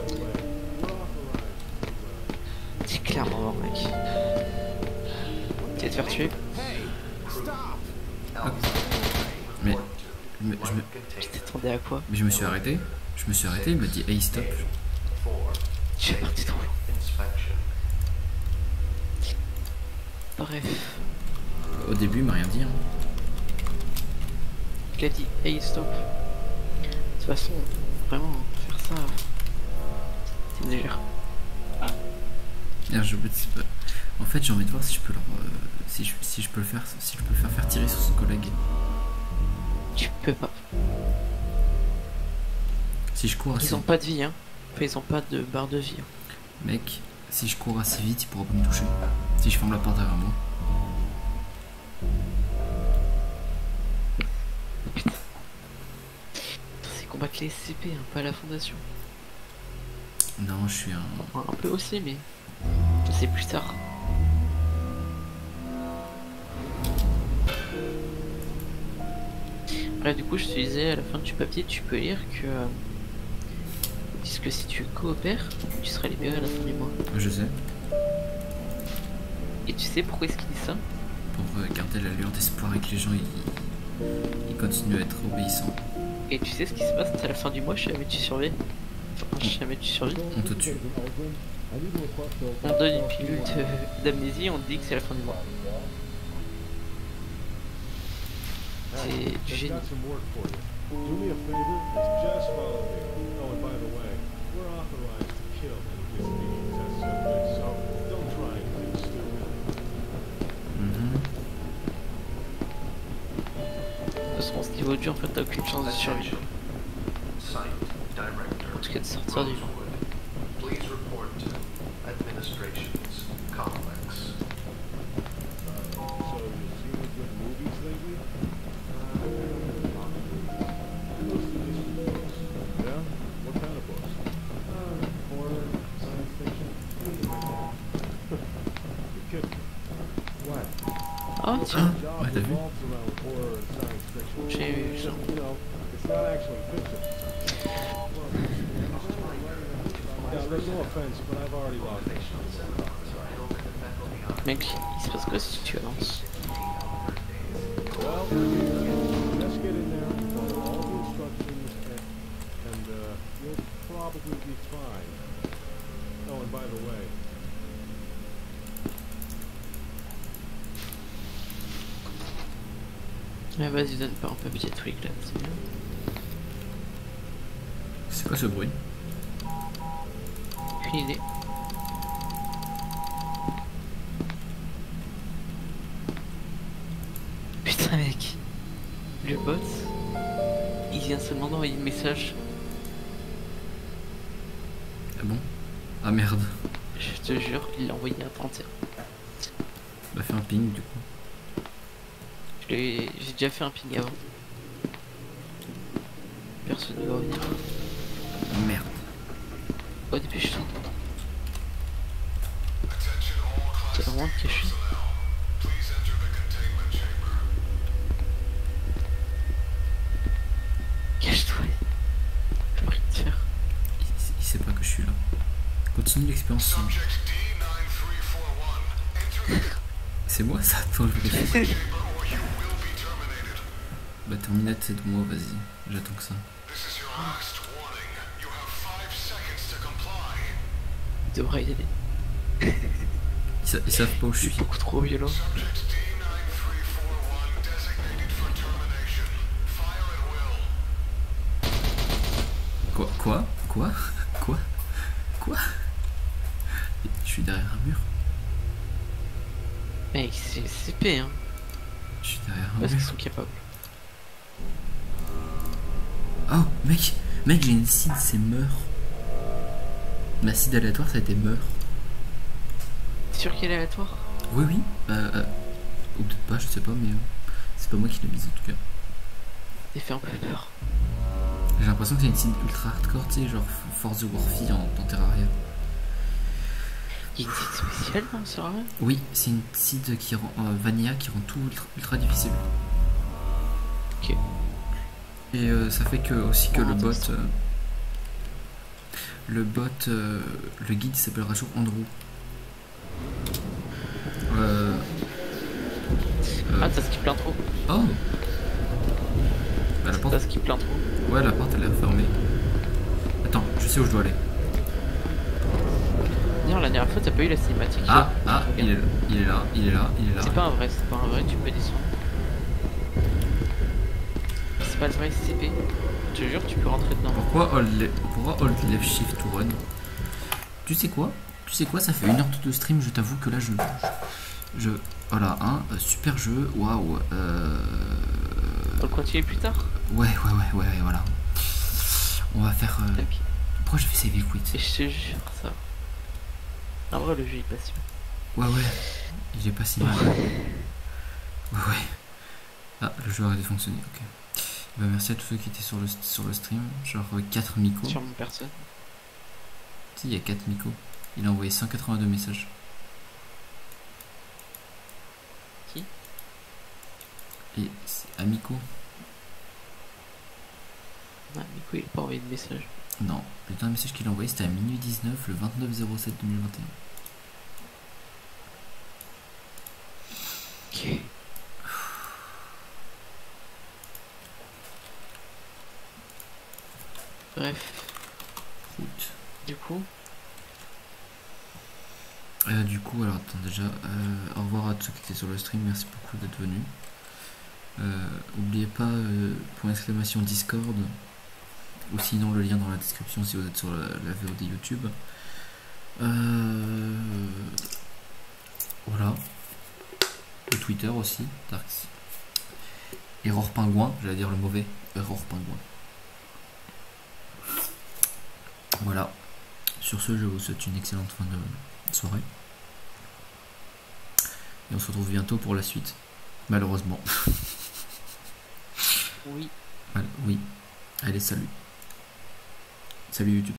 c'est clairement mort, mec. Tu vas te faire tuer. Mais Tu t'attendais à quoi? je me suis arrêté. Je me suis arrêté, il m'a dit hey stop. Tu es parti trop loin. Bref, Au début, il m'a rien dit. Hein. il a dit hey stop. De toute façon, vraiment, faire ça, c'est exagère. Merde, en fait, j'ai envie de voir si je peux leur, si je peux le faire, si je peux le faire tirer sur son collègue. Tu peux pas. Si je cours assez, Ils ont pas de vie, hein. Enfin, ils ont pas de barre de vie. Hein. mec, si je cours assez vite, il pourra pas me toucher. Si je ferme la porte derrière moi. C'est combattre les SCP, hein, pas la fondation. Non, je suis un. Enfin, un peu aussi, mais c'est plus tard. Bref, du coup, je te disais à la fin du papier, tu peux lire que ils disent que si tu coopères, tu seras libéré à la fin du mois. Je sais. Et tu sais pourquoi est-ce qu'il dit ça? Pour garder la lueur d'espoir et que les gens ils continuent à être obéissants. Et tu sais ce qui se passe à la fin du mois, si jamais tu survis? Enfin, si jamais tu survis, On te tue. Agent Aldrin, I need a request to open on donne une pilule d'amnésie, on te dit que c'est la fin du mois. C'est du I've génie. got some work for you. Do me a favor, just follow me. Oh, and by the way, we're authorized to kill any disobedient test subjects, so don't try anything stupid. Mhm. De toute façon, ce niveau dur, en fait, t'as aucune chance de survivre. En tout cas, de sortir du jeu. Please report to Administration's Complex. So, you seen any good movies lately? Mostly history books. Yeah? What kind of books? horror, science fiction, anything like that. You're kidding me. What? Ah, tiens, Job Ouais, t'as vu? revolves around horror and science fiction. j'ai vu ça. You know, it's not actually fiction. Yeah, look, no offense, but I've already lost it. Mec, il se passe quoi si tu avances? Well, just get in there, follow all the instructions, and you'll probably be fine. Oh, and by the way, Mais vas-y, donne pas un papier tweak là, c'est bien. C'est quoi ce bruit? Aucune idée. Putain, mec, le bot, il vient seulement d'envoyer un message. Ah bon? Ah merde. Je te jure, il l'a envoyé à 31. Bah fais un ping du coup. J'ai déjà fait un ping avant. Personne ne va revenir. Oh, merde. Oh, dépêche-toi. Attention all T'as Class vraiment D caché. personnel. Please enter the containment chamber. Cache-toi. J'ai pris de faire. Il sait pas que je suis là. Continue l'expérience. Subject D9341. Enter the C'est moi ça? Attends, je vérifie. Bah terminate c'est de moi, vas-y. J'attends que ça. Il devrait y aller. Ils savent pas où je Je suis. suis beaucoup trop violent. Quoi? Je suis derrière un mur. Mec, c'est CP, hein. Je suis derrière un Parce qu'ils mur. sont capables. Oh, mec, j'ai une seed, c'est meurt. Ma seed aléatoire, ça a été meurt. T'es sûr qu'elle est aléatoire? Oui. Ou peut-être pas, je sais pas, mais c'est pas moi qui l'ai mise en tout cas. T'es fait un peu peur. J'ai l'impression que c'est une seed ultra hardcore, tu sais, genre Force the Warfy en Terraria. Il y a une seed spéciale dans ce serveur? Oui, c'est une seed qui rend Vanilla qui rend tout ultra difficile. Ok. Et ça fait que aussi que Oh, le guide il s'appellera toujours Andrew. Ah, t'as skip l'intro. Oh bah, la porte. T'as skip l'intro. Ouais, la porte elle est fermée. Attends, je sais où je dois aller. D'ailleurs, la dernière fois, t'as pas eu la cinématique. Ah, Regarde. il est là. C'est pas un vrai, tu peux descendre. C'est pas le vrai CP. Je te jure, tu peux rentrer dedans. Pourquoi hold left shift to run? Tu sais quoi, ça fait 1 heure de stream, je t'avoue que là je voilà, hein, super jeu, waouh. On le continue plus tard. Ouais, voilà. On va faire. Tapis. Pourquoi je fais save et Et quit? je te jure, ça. En vrai, le jeu est pas si mal. Ouais, il est pas si mal. Ouais. Ah, le jeu a arrêté de fonctionner, ok. Bah, merci à tous ceux qui étaient sur le stream. Genre 4 Miko. Sur mon personne. Si, il y a 4 Miko. Il a envoyé 182 messages. Qui? Et c'est Amico. Ah, du coup, il a pas envoyé de message. Non, le dernier message qu'il a envoyé c'était à minuit 19 le 29/07/2021. Ok. Bref, Route. du coup, Alors attends déjà, au revoir à tous ceux qui étaient sur le stream, merci beaucoup d'être venus. N'oubliez pas point exclamation Discord, ou sinon le lien dans la description si vous êtes sur la VOD YouTube. Voilà. Le Twitter aussi, Darks. Error Pingouin, j'allais dire le mauvais, Error Pingouin. Voilà. Sur ce, je vous souhaite une excellente fin de soirée. Et on se retrouve bientôt pour la suite. Malheureusement. oui. Oui. Allez, salut. Salut YouTube.